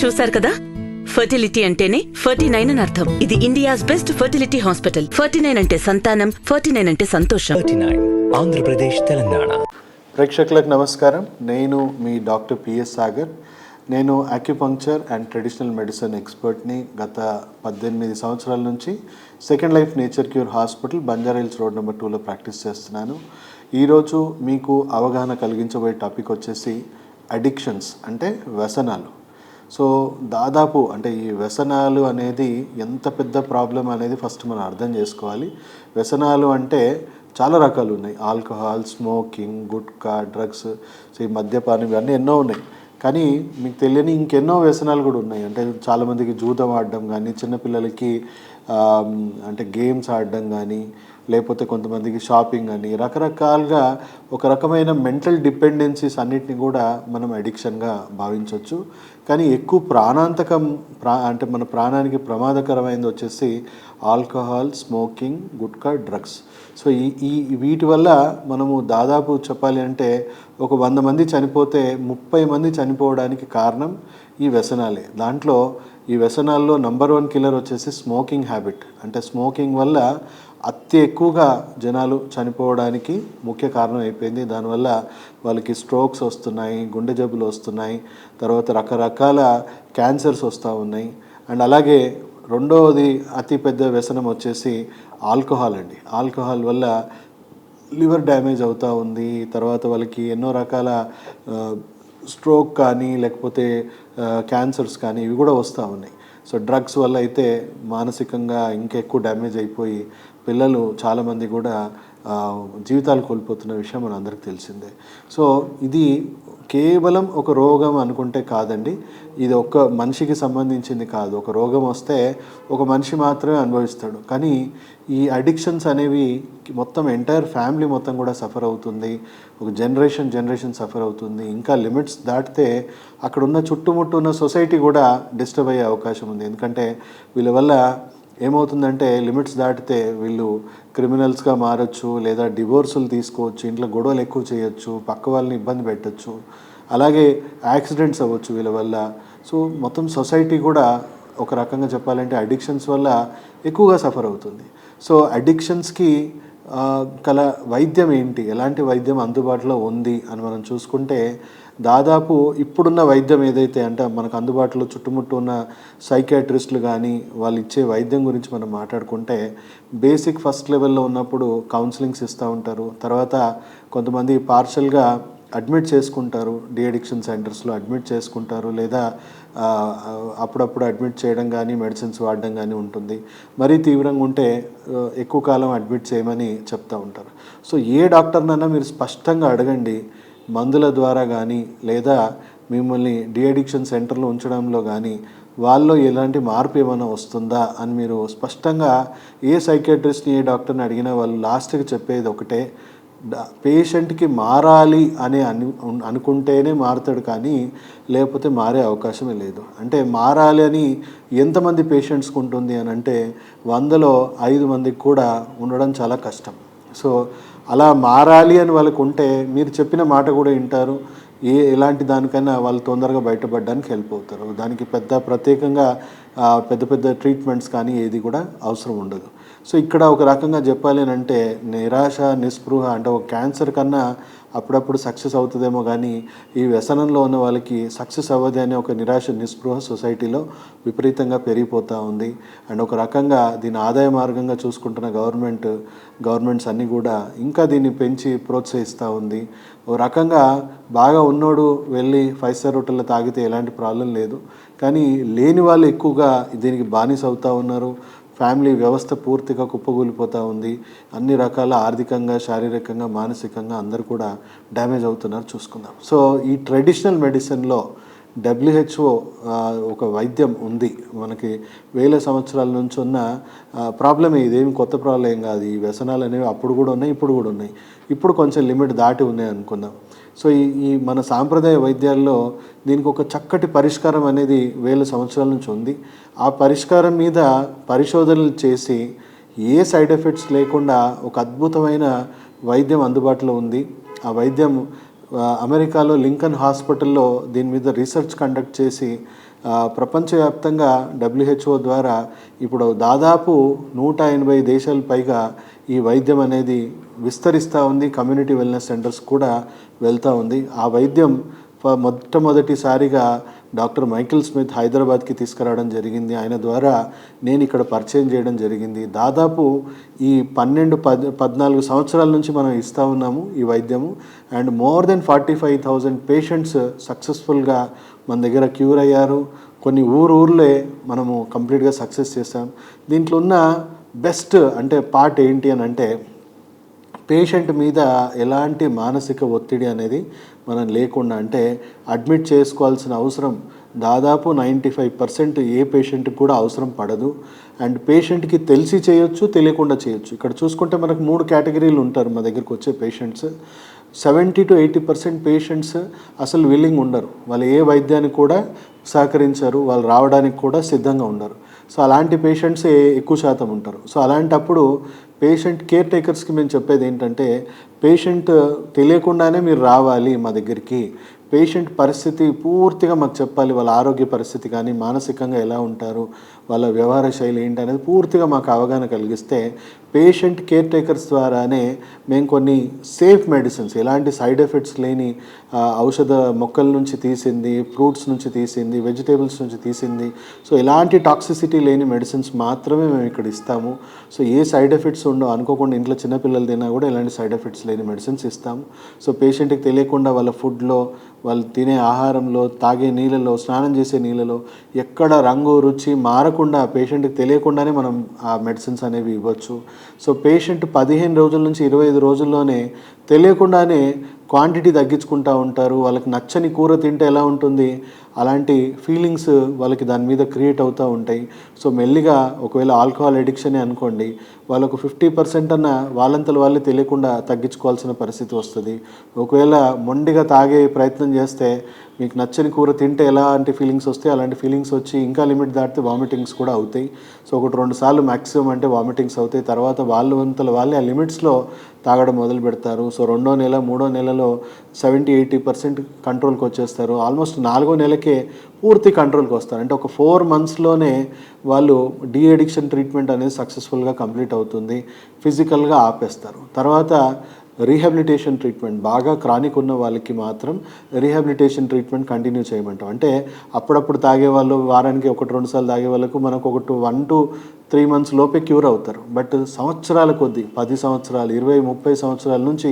చూశారు కదా, ఫర్టిలిటీ అంటేనే 49 అని అర్థం. ఇది ఇండియాస్ బెస్ట్ ఫర్టిలిటీ హాస్పిటల్. 49 అంటే సంతానం, 49 అంటే సంతోషం. 39 ఆంధ్రప్రదేశ్, తెలంగాణ. ప్రేక్షకులకు నమస్కారం. నేను మీ డాక్టర్ పిఎస్ సాగర్. నేను అక్యుపంక్చర్ అండ్ ట్రెడిషనల్ మెడిసిన్ ఎక్స్పర్ట్ని. గత 18 సంవత్సరాల నుంచి second life nature cure hospital, Banjara Hills road number 2లో ప్రాక్టీస్ చేస్తున్నాను. ఈరోజు మీకు అవగాహన కలిగించబోయే టాపిక్ వచ్చేసి అడిక్షన్స్, అంటే వ్యసనాలు. సో దాదాపు అంటే ఈ వ్యసనాలు అనేది ఎంత పెద్ద ప్రాబ్లం అనేది ఫస్ట్ మనం అర్థం చేసుకోవాలి. వ్యసనాలు అంటే చాలా రకాలు ఉన్నాయి. Alcohol, smoking, gutka, drugs, so ఈ మద్యపానం, ఇవన్నీ ఎన్నో ఉన్నాయి. కానీ మీకు తెలియని ఇంకెన్నో వ్యసనాలు కూడా ఉన్నాయి. అంటే చాలామందికి జూదం ఆడడం కానీ, చిన్నపిల్లలకి అంటే గేమ్స్ ఆడడం కానీ, లేకపోతే కొంతమందికి షాపింగ్ అని, రకరకాలుగా ఒక రకమైన మెంటల్ డిపెండెన్సీస్ అన్నిటిని కూడా మనం అడిక్షన్గా భావించవచ్చు. కానీ ఎక్కువ ప్రాణాంతకం అంటే మన ప్రాణానికి ప్రమాదకరమైనది వచ్చేసి alcohol, smoking, gutka, drugs. So ఈ వీటి వల్ల మనము దాదాపు చెప్పాలి అంటే ఒక 100 మంది చనిపోతే 30 మంది చనిపోవడానికి కారణం ఈ వ్యసనాలే. దాంట్లో ఈ వ్యసనాల్లో నంబర్ 1 కిల్లర్ వచ్చేసి స్మోకింగ్ హ్యాబిట్. అంటే స్మోకింగ్ వల్ల అతి ఎక్కువగా జనాలు చనిపోవడానికి ముఖ్య కారణం అయిపోయింది. దానివల్ల వాళ్ళకి స్ట్రోక్స్ వస్తున్నాయి, గుండె జబ్బులు వస్తున్నాయి, తర్వాత రకరకాల క్యాన్సర్స్ వస్తూ ఉన్నాయి. అండ్ అలాగే రెండవది అతిపెద్ద వ్యసనం వచ్చేసి ఆల్కహాల్ అండి. ఆల్కహాల్ వల్ల లివర్ డ్యామేజ్ అవుతూ ఉంది. తర్వాత వాళ్ళకి ఎన్నో రకాల స్ట్రోక్ కానీ, లేకపోతే క్యాన్సర్స్ కానీ ఇవి కూడా వస్తూ ఉన్నాయి. సో డ్రగ్స్ వల్ల అయితే మానసికంగా ఇంకా ఎక్కువ డ్యామేజ్ అయిపోయి పిల్లలు చాలామంది కూడా జీవితాలు కోల్పోతున్న విషయం మన అందరికీ తెలిసిందే. సో ఇది కేవలం ఒక రోగం అనుకుంటే కాదండి. ఇది ఒక మనిషికి సంబంధించింది కాదు. ఒక రోగం వస్తే ఒక మనిషి మాత్రమే అనుభవిస్తాడు. కానీ ఈ అడిక్షన్స్ అనేవి మొత్తం ఎంటైర్ ఫ్యామిలీ మొత్తం కూడా సఫర్ అవుతుంది. ఒక జనరేషన్ సఫర్ అవుతుంది. ఇంకా లిమిట్స్ దాటితే అక్కడ ఉన్న చుట్టుముట్టు ఉన్న సొసైటీ కూడా డిస్టర్బ్ అయ్యే అవకాశం ఉంది. ఎందుకంటే వీళ్ళ వల్ల ఏమవుతుందంటే లిమిట్స్ దాటితే వీళ్ళు క్రిమినల్స్గా మారచ్చు, లేదా డివోర్సులు తీసుకోవచ్చు, ఇంట్లో గొడవలు ఎక్కువ చేయొచ్చు, పక్క వాళ్ళని ఇబ్బంది పెట్టచ్చు, అలాగే యాక్సిడెంట్స్ అవ్వచ్చు వీళ్ళ వల్ల. సో మొత్తం సొసైటీ కూడా ఒక రకంగా చెప్పాలంటే అడిక్షన్స్ వల్ల ఎక్కువగా సఫర్ అవుతుంది. సో అడిక్షన్స్కి కల వైద్యం ఏంటి, ఎలాంటి వైద్యం అందుబాటులో ఉంది అని మనం చూసుకుంటే, దాదాపు ఇప్పుడున్న వైద్యం ఏదైతే అంటే మనకు అందుబాటులో చుట్టుముట్టు ఉన్న సైకియాట్రిస్టులు కానీ వాళ్ళు ఇచ్చే వైద్యం గురించి మనం మాట్లాడుకుంటే, బేసిక్ ఫస్ట్ లెవెల్లో ఉన్నప్పుడు కౌన్సిలింగ్స్ ఇస్తూ ఉంటారు. తర్వాత కొంతమంది పార్షల్గా అడ్మిట్ చేసుకుంటారు, డి అడిక్షన్ సెంటర్స్లో అడ్మిట్ చేసుకుంటారు, లేదా అప్పుడప్పుడు అడ్మిట్ చేయడం కానీ, మెడిసిన్స్ వాడడం కానీ ఉంటుంది. మరీ తీవ్రంగా ఉంటే ఎక్కువ కాలం అడ్మిట్ చేయమని చెప్తూ ఉంటారు. సో ఏ డాక్టర్నైనా మీరు స్పష్టంగా అడగండి, మందుల ద్వారా కానీ, లేదా మిమ్మల్ని డి అడిక్షన్ సెంటర్లో ఉంచడంలో కానీ వాళ్ళలో ఎలాంటి మార్పు ఏమైనా వస్తుందా అని మీరు స్పష్టంగా ఏ సైకియాట్రిస్ట్ని, ఏ డాక్టర్ని అడిగినా వాళ్ళు లాస్ట్కి చెప్పేది ఒకటే, పేషెంట్కి మారాలి అని అనుకుంటేనే మారుతాడు, కానీ లేకపోతే మారే అవకాశమే లేదు. అంటే మారాలి అని ఎంతమంది పేషెంట్స్కి ఉంటుంది అని అంటే 100లో 5 మందికి కూడా ఉండడం చాలా కష్టం. సో అలా మారాలి అని వాళ్ళకు ఉంటే మీరు చెప్పిన మాట కూడా వింటారు. ఎలాంటి దానికైనా వాళ్ళు తొందరగా బయటపడడానికి హెల్ప్ అవుతారు. దానికి ప్రత్యేకంగా పెద్ద ట్రీట్మెంట్స్ కానీ ఏది కూడా అవసరం ఉండదు. సో ఇక్కడ ఒక రకంగా చెప్పాలి అని అంటే నిరాశ, నిస్పృహ, అంటే ఒక క్యాన్సర్ కన్నా అప్పుడప్పుడు సక్సెస్ అవుతుందేమో, కానీ ఈ వ్యసనంలో ఉన్న వాళ్ళకి సక్సెస్ అవ్వదు అనే ఒక నిరాశ, నిస్పృహ సొసైటీలో విపరీతంగా పెరిగిపోతూ ఉంది. అండ్ ఒక రకంగా దీని ఆదాయ మార్గంగా చూసుకుంటున్న గవర్నమెంట్స్ అన్నీ కూడా ఇంకా దీన్ని పెంచి ప్రోత్సహిస్తూ ఉంది. ఓ రకంగా బాగా ఉన్నోడు వెళ్ళి 5 స్టార్ హోటల్లో తాగితే ఎలాంటి ప్రాబ్లం లేదు, కానీ లేని వాళ్ళు ఎక్కువగా దీనికి బానిస అవుతూ ఉన్నారు. ఫ్యామిలీ వ్యవస్థ పూర్తిగా కుప్పగూలిపోతూ ఉంది. అన్ని రకాల ఆర్థికంగా, శారీరకంగా, మానసికంగా అందరూ కూడా డ్యామేజ్ అవుతున్నారు. చూసుకుందాం. సో ఈ ట్రెడిషనల్ మెడిసిన్లో WHO ఒక వైద్యం ఉంది. మనకి వేల సంవత్సరాల నుంచి ఉన్న ప్రాబ్లమే, ఇదేమి కొత్త ప్రాబ్లం ఏం కాదు. ఈ వ్యసనాలు అనేవి అప్పుడు కూడా ఉన్నాయి, ఇప్పుడు కూడా ఉన్నాయి. ఇప్పుడు కొంచెం లిమిట్ దాటి ఉన్నాయి అనుకుందాం. సో ఈ మన సాంప్రదాయ వైద్యాల్లో దీనికి ఒక చక్కటి పరిష్కారం అనేది వేల సంవత్సరాల నుంచి ఉంది. ఆ పరిష్కారం మీద పరిశోధనలు చేసి ఏ సైడ్ ఎఫెక్ట్స్ లేకుండా ఒక అద్భుతమైన వైద్యం అందుబాటులో ఉంది. ఆ వైద్యం అమెరికాలో లింకన్ హాస్పిటల్లో దీని మీద రీసెర్చ్ కండక్ట్ చేసి ప్రపంచవ్యాప్తంగా WHO ద్వారా ఇప్పుడు దాదాపు 180 దేశాల పైగా ఈ వైద్యం అనేది విస్తరిస్తూ ఉంది. కమ్యూనిటీ వెల్నెస్ సెంటర్స్ కూడా వెళ్తూ ఉంది. ఆ వైద్యం మొట్టమొదటిసారిగా డాక్టర్ మైకిల్ స్మిత్ హైదరాబాద్కి తీసుకురావడం జరిగింది. ఆయన ద్వారా నేను ఇక్కడ పరిచయం చేయడం జరిగింది. దాదాపు ఈ 14 సంవత్సరాల నుంచి మనం ఇస్తూ ఉన్నాము ఈ వైద్యము. అండ్ మోర్ దెన్ 45,000 పేషెంట్స్ సక్సెస్ఫుల్గా మన దగ్గర క్యూర్ అయ్యారు. కొన్ని ఊర్లే మనము కంప్లీట్గా సక్సెస్ చేసాం. దీంట్లో ఉన్న బెస్ట్ అంటే పార్ట్ ఏంటి అని అంటే పేషెంట్ మీద ఎలాంటి మానసిక ఒత్తిడి అనేది మనం లేకుండా, అంటే అడ్మిట్ చేసుకోవాల్సిన అవసరం దాదాపు 95% ఏ పేషెంట్కి కూడా అవసరం పడదు. అండ్ పేషెంట్కి తెలిసి చేయొచ్చు, తెలియకుండా చేయొచ్చు. ఇక్కడ చూసుకుంటే మనకు 3 కేటగిరీలు ఉంటారు మా దగ్గరికి వచ్చే పేషెంట్స్. 70 to 80% పేషెంట్స్ అసలు విల్లింగ్ ఉండరు, వాళ్ళు ఏ వైద్యానికి కూడా సహకరించరు, వాళ్ళు రావడానికి కూడా సిద్ధంగా ఉండరు. సో అలాంటి పేషెంట్సే ఎక్కువ శాతం ఉంటారు. సో అలాంటప్పుడు పేషెంట్ కేర్ టేకర్స్కి మేము చెప్పేది ఏంటంటే పేషెంట్ తెలియకుండానే మీరు రావాలి మా దగ్గరికి. పేషెంట్ పరిస్థితి పూర్తిగా మాకు చెప్పాలి, వాళ్ళ ఆరోగ్య పరిస్థితి కానీ మానసికంగా ఎలా ఉంటారు, వాళ్ళ వ్యవహార శైలి ఏంటి అనేది పూర్తిగా మాకు అవగాహన కలిగిస్తే పేషెంట్ కేర్ టేకర్స్ ద్వారానే మేము కొన్ని సేఫ్ మెడిసిన్స్, ఎలాంటి సైడ్ ఎఫెక్ట్స్ లేని ఔషధ మొక్కల నుంచి తీసింది, ఫ్రూట్స్ నుంచి తీసింది, వెజిటేబుల్స్ నుంచి తీసింది, సో ఎలాంటి టాక్సిసిటీ లేని మెడిసిన్స్ మాత్రమే మేము ఇక్కడ ఇస్తాము. సో ఏ సైడ్ ఎఫెక్ట్స్ ఉండవు, అనుకోకుండా ఇంట్లో చిన్నపిల్లలు తిన్నా కూడా ఎలాంటి సైడ్ ఎఫెక్ట్స్ లేని మెడిసిన్స్ ఇస్తాము. సో పేషెంట్కి తెలియకుండా వాళ్ళ ఫుడ్లో, వాళ్ళు తినే ఆహారంలో, తాగే నీళ్ళలో, స్నానం చేసే నీళ్ళలో ఎక్కడ రంగు రుచి మారకుండా పేషెంట్కి తెలియకుండానే మనం ఆ మెడిసిన్స్ అనేవి ఇవ్వచ్చు. సో పేషెంట్ 15 రోజుల నుంచి 25 రోజుల్లోనే తెలియకుండానే క్వాంటిటీ తగ్గించుకుంటూ ఉంటారు. వాళ్ళకి నచ్చని కూర తింటే ఎలా ఉంటుంది అలాంటి ఫీలింగ్స్ వాళ్ళకి దాని మీద క్రియేట్ అవుతూ ఉంటాయి. సో మెల్లిగా ఒకవేళ ఆల్కహాల్ అడిక్షన్ అనుకోండి, వాళ్ళకు 50% అన్న వాళ్ళంతలో వాళ్ళే తెలియకుండా తగ్గించుకోవాల్సిన పరిస్థితి వస్తుంది. ఒకవేళ మొండిగా తాగే ప్రయత్నం చేస్తే మీకు నచ్చని కూర తింటే ఎలాంటి ఫీలింగ్స్ వస్తాయి అలాంటి ఫీలింగ్స్ వచ్చి ఇంకా లిమిట్ దాటితే వామిటింగ్స్ కూడా అవుతాయి. సో 1-2 సార్లు మ్యాక్సిమం అంటే వామిటింగ్స్ అవుతాయి. తర్వాత వాళ్ళే ఆ లిమిట్స్లో తాగడం మొదలు పెడతారు. సో 2వ నెల 3వ నెలలో 70-80% కంట్రోల్కి వచ్చేస్తారు. ఆల్మోస్ట్ 4వ నెలకే పూర్తి కంట్రోల్కి వస్తారు. అంటే ఒక 4 monthsలోనే వాళ్ళు డీ అడిక్షన్ ట్రీట్మెంట్ అనేది సక్సెస్ఫుల్గా కంప్లీట్ అవుతుంది. ఫిజికల్గా ఆపేస్తారు. తర్వాత రీహాబిలిటేషన్ ట్రీట్మెంట్, బాగా క్రానిక్ ఉన్న వాళ్ళకి మాత్రం రీహాబిలిటేషన్ ట్రీట్మెంట్ కంటిన్యూ చేయమంటాం. అంటే అప్పుడప్పుడు తాగే వాళ్ళు, వారానికి 1-2 సార్లు తాగే వాళ్ళకు మనకు 1 to 3 months లోపే క్యూర్ అవుతారు. బట్ సంవత్సరాల కొద్దీ 10 సంవత్సరాలు 20-30 సంవత్సరాల నుంచి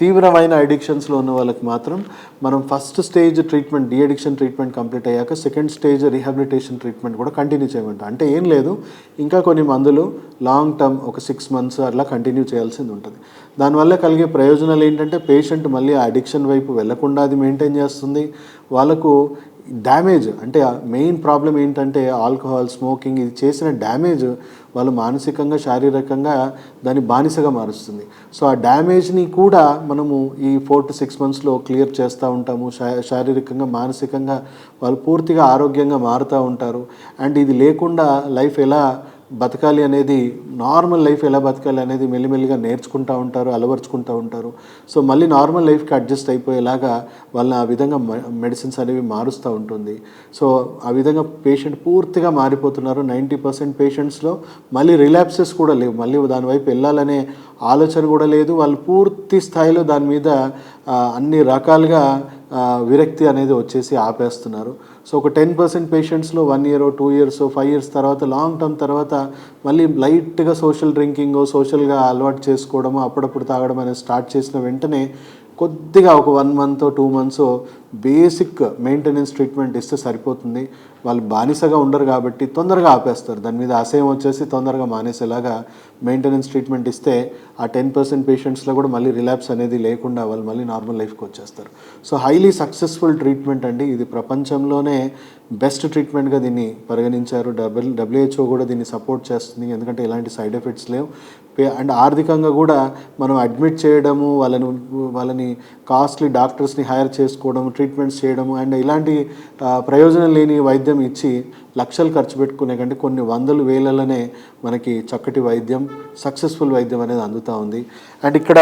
తీవ్రమైన అడిక్షన్స్లో ఉన్న వాళ్ళకి మాత్రం మనం first stage treatment, de addiction treatment complete అయ్యాక సెకండ్ స్టేజ్ రీహాబిలిటేషన్ ట్రీట్మెంట్ కూడా కంటిన్యూ చేయమంటాం. అంటే ఏం లేదు, ఇంకా కొన్ని మందులు లాంగ్ టర్మ్ ఒక 6 months అట్లా కంటిన్యూ చేయాల్సింది ఉంటుంది. దానివల్ల కలిగే ప్రయోజనాలు ఏంటంటే పేషెంట్ మళ్ళీ ఆ అడిక్షన్ వైపు వెళ్లకుండా అది మెయింటైన్ చేస్తుంది. వాళ్ళకు డ్యామేజ్, అంటే మెయిన్ ప్రాబ్లం ఏంటంటే ఆల్కహాల్, స్మోకింగ్, ఇది చేసిన డ్యామేజ్ వాళ్ళు మానసికంగా, శారీరకంగా దాన్ని బానిసగా మారుస్తుంది. సో ఆ డ్యామేజ్ని కూడా మనము ఈ 4 to 6 monthsలో క్లియర్ చేస్తూ ఉంటాము. శారీరకంగా, మానసికంగా వాళ్ళు పూర్తిగా ఆరోగ్యంగా మారుతూ ఉంటారు. అండ్ ఇది లేకుండా లైఫ్ ఎలా బతకాలి అనేది, నార్మల్ లైఫ్ ఎలా బతకాలి అనేది మెల్లిమెల్లిగా నేర్చుకుంటూ ఉంటారు, అలవర్చుకుంటూ ఉంటారు. సో మళ్ళీ నార్మల్ లైఫ్కి అడ్జస్ట్ అయిపోయేలాగా వాళ్ళని ఆ విధంగా మెడిసిన్స్ అనేవి మారుస్తూ ఉంటుంది. సో ఆ విధంగా పేషెంట్ పూర్తిగా మారిపోతున్నారు. 90% పేషెంట్స్లో మళ్ళీ రిలాప్సెస్ కూడా లేవు, మళ్ళీ దానివైపు వెళ్ళాలనే ఆలోచన కూడా లేదు. వాళ్ళు పూర్తి స్థాయిలో దాని మీద అన్ని రకాలుగా విరక్తి అనేది వచ్చేసి ఆపేస్తున్నారు. సో ఒక 10% పేషెంట్స్లో 1 year, 2 years, 5 years తర్వాత, లాంగ్ టర్మ్ తర్వాత మళ్ళీ లైట్గా సోషల్ డ్రింకింగ్, సోషల్గా అలవాటు చేసుకోవడము, అప్పుడప్పుడు తాగడం అనేది స్టార్ట్ చేసిన వెంటనే కొద్దిగా ఒక 1 month, 2 months basic maintenance treatment ఇస్తే సరిపోతుంది. వాళ్ళు బానిసగా ఉండరు కాబట్టి తొందరగా ఆపేస్తారు. దాని మీద అసహ్యం వచ్చేసి తొందరగా మానేసేలాగా మెయింటెనెన్స్ ట్రీట్మెంట్ ఇస్తే ఆ 10% పేషెంట్స్లో కూడా మళ్ళీ రిలాప్స్ అనేది లేకుండా వాళ్ళు మళ్ళీ నార్మల్ లైఫ్కి వచ్చేస్తారు. సో హైలీ సక్సెస్ఫుల్ ట్రీట్మెంట్ అండి ఇది. ప్రపంచంలోనే బెస్ట్ ట్రీట్మెంట్గా దీన్ని పరిగణించారు. WHO కూడా దీన్ని సపోర్ట్ చేస్తుంది, ఎందుకంటే ఎలాంటి సైడ్ ఎఫెక్ట్స్ లేవు. అండ్ ఆర్థికంగా కూడా మనం అడ్మిట్ చేయడము, వాళ్ళని కాస్ట్లీ డాక్టర్స్ని హైర్ చేసుకోవడం, ట్రీట్మెంట్స్ చేయడము, అండ్ ఇలాంటి ప్రయోజనం లేని వైద్యం ఇచ్చి లక్షలు ఖర్చు పెట్టుకునే కంటే కొన్ని 100,000లనే మనకి చక్కటి వైద్యం, సక్సెస్ఫుల్ వైద్యం అనేది అందుతూ ఉంది. అండ్ ఇక్కడ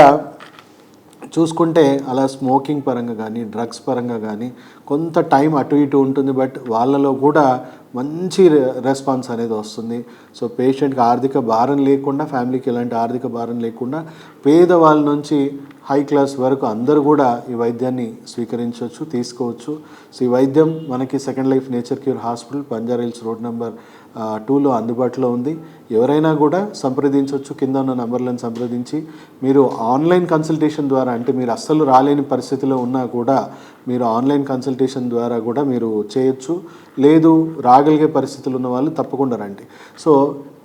చూసుకుంటే అలా స్మోకింగ్ పరంగా కానీ డ్రగ్స్ పరంగా కానీ కొంత టైం అటు ఇటు ఉంటుంది, బట్ వాళ్ళలో కూడా మంచి రెస్పాన్స్ అనేది వస్తుంది. సో పేషెంట్కి ఆర్థిక భారం లేకుండా, ఫ్యామిలీకి ఎలాంటి ఆర్థిక భారం లేకుండా పేదవాళ్ళ నుంచి హై క్లాస్ వరకు అందరూ కూడా ఈ వైద్యాన్ని స్వీకరించవచ్చు, తీసుకోవచ్చు. సో ఈ వైద్యం మనకి second life nature cure hospital, Banjara road number 2లో అందుబాటులో ఉంది. ఎవరైనా కూడా సంప్రదించవచ్చు. కింద ఉన్న నంబర్లను సంప్రదించి మీరు ఆన్లైన్ కన్సల్టేషన్ ద్వారా, అంటే మీరు అస్సలు రాలేని పరిస్థితిలో ఉన్నా కూడా మీరు ఆన్లైన్ కన్సల్టేషన్ ద్వారా కూడా మీరు చేయొచ్చు. లేదు రాగలిగే పరిస్థితులు ఉన్న వాళ్ళు తప్పకుండా రండి. సో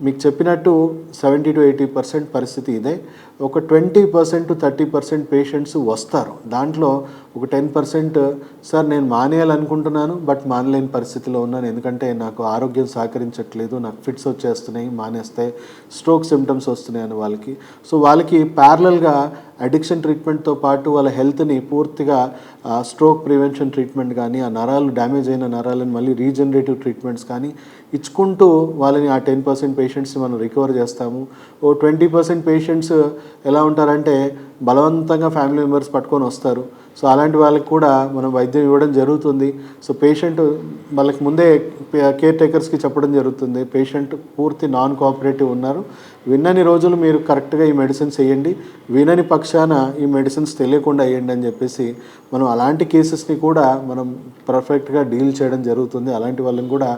మీకు చెప్పినట్టు 70 to 80% పరిస్థితి ఇదే. ఒక 20% to 30% పేషెంట్స్ వస్తారు. దాంట్లో ఒక 10% సార్ నేను మానేయాలనుకుంటున్నాను బట్ మానలేని పరిస్థితిలో ఉన్నాను, ఎందుకంటే నాకు ఆరోగ్యం సహకరించట్లేదు, నాకు ఫిట్స్ వచ్చేస్తున్నాయి, మానేస్తే స్ట్రోక్ సిమ్టమ్స్ వస్తున్నాయి అని వాళ్ళకి. సో వాళ్ళకి ప్యారలల్గా అడిక్షన్ ట్రీట్మెంట్తో పాటు వాళ్ళ హెల్త్ని పూర్తిగా స్ట్రోక్ ప్రివెన్షన్ ట్రీట్మెంట్ కానీ, ఆ నరాలు డ్యామేజ్ అయిన నరాలను మళ్ళీ రీజనరేటివ్ ట్రీట్మెంట్స్ కానీ ఇచ్చుకుంటూ వాళ్ళని ఆ 10% పేషెంట్స్ని మనం రికవర్ చేస్తాము. ఓ 20% పేషెంట్స్ ఎలా ఉంటారంటే బలవంతంగా ఫ్యామిలీ మెంబర్స్ పట్టుకొని వస్తారు. సో అలాంటి వాళ్ళకి కూడా మనం వైద్యం ఇవ్వడం జరుగుతుంది. సో పేషెంట్ వాళ్ళకి ముందే కేర్ టేకర్స్కి చెప్పడం జరుగుతుంది, పేషెంట్ పూర్తి నాన్ కోఆపరేటివ్ ఉన్నారు, విన్నని రోజులు మీరు కరెక్ట్గా ఈ మెడిసిన్స్ వేయండి, వినని పక్షాన ఈ మెడిసిన్స్ తెలియకుండా వేయండి అని చెప్పేసి మనం అలాంటి కేసెస్ని కూడా మనం పర్ఫెక్ట్గా డీల్ చేయడం జరుగుతుంది. అలాంటి వాళ్ళని కూడా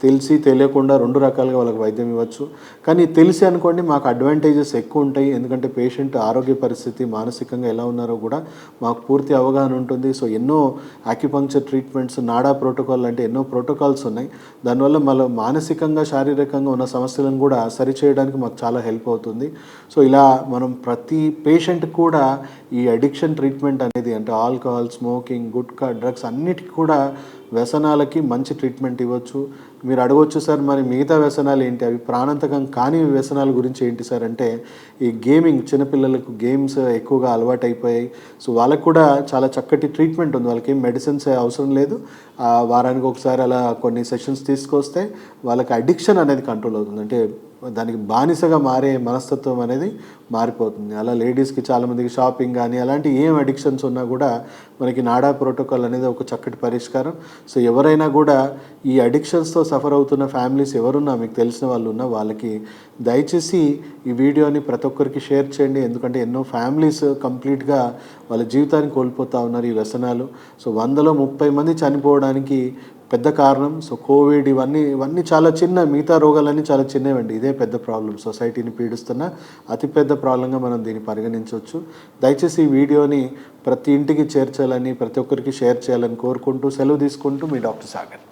తెలిసి తెలియకుండా రెండు రకాలుగా వాళ్ళకి వైద్యం ఇవ్వచ్చు. కానీ తెలిసి అనుకోండి మాకు అడ్వాంటేజెస్ ఎక్కువ ఉంటాయి, ఎందుకంటే పేషెంట్ ఆరోగ్య పరిస్థితి మానసికంగా ఎలా ఉన్నారో కూడా మాకు పూర్తి అవగాహన ఉంటుంది. సో ఎన్నో ఆక్యుపంక్చర్ ట్రీట్మెంట్స్, నాడా ప్రోటోకాల్ అంటే ఎన్నో ప్రోటోకాల్స్ ఉన్నాయి. దానివల్ల మన మానసికంగా శారీరకంగా ఉన్న సమస్యలను కూడా సరిచేయడానికి మాకు చాలా హెల్ప్ అవుతుంది. సో ఇలా మనం ప్రతి పేషెంట్ కూడా ఈ అడిక్షన్ ట్రీట్మెంట్ అనేది, అంటే ఆల్కహాల్, స్మోకింగ్, గుట్కా, డ్రగ్స్ అన్నిటికీ కూడా వ్యసనాలకి మంచి ట్రీట్మెంట్ ఇవ్వచ్చు. మీరు అడగవచ్చు సార్ మరి మిగతా వ్యసనాలు ఏంటి, అవి ప్రాణాంతకం కాని వ్యసనాల గురించి ఏంటి సార్ అంటే, ఈ గేమింగ్, చిన్నపిల్లలకు గేమ్స్ ఎక్కువగా అలవాటు అయిపోయాయి. సో వాళ్ళకు కూడా చాలా చక్కటి ట్రీట్మెంట్ ఉంది, వాళ్ళకి ఏం మెడిసిన్స్ అవసరం లేదు. వారానికి ఒకసారి అలా కొన్ని సెషన్స్ తీసుకొస్తే వాళ్ళకి అడిక్షన్ అనేది కంట్రోల్ అవుతుంది, అంటే దానికి బానిసగా మారే మనస్తత్వం అనేది మారిపోతుంది. అలా లేడీస్కి చాలామందికి షాపింగ్ కానీ అలాంటి ఏం అడిక్షన్స్ ఉన్నా కూడా మనకి నాడా ప్రోటోకాల్ అనేది ఒక చక్కటి పరిష్కారం. సో ఎవరైనా కూడా ఈ అడిక్షన్స్తో సఫర్ అవుతున్న ఫ్యామిలీస్ ఎవరున్నా, మీకు తెలిసిన వాళ్ళు ఉన్నా, వాళ్ళకి దయచేసి ఈ వీడియోని ప్రతి ఒక్కరికి షేర్ చేయండి. ఎందుకంటే ఎన్నో ఫ్యామిలీస్ కంప్లీట్గా వాళ్ళ జీవితాన్ని కోల్పోతూ ఉన్నారు ఈ వ్యసనాలు. సో 100లో 30 మంది చనిపోవడానికి పెద్ద కారణం. సో కోవిడ్ ఇవన్నీ చాలా చిన్న, మిగతా రోగాలన్నీ చాలా చిన్నవండి. ఇదే పెద్ద ప్రాబ్లం, సొసైటీని పీడిస్తున్న అతిపెద్ద ప్రాబ్లంగా మనం దీన్ని పరిగణించవచ్చు. దయచేసి ఈ వీడియోని ప్రతి ఇంటికి చేర్చాలని, ప్రతి ఒక్కరికి షేర్ చేయాలని కోరుకుంటూ సెలవు తీసుకుంటూ మీ డాక్టర్ సాగర్.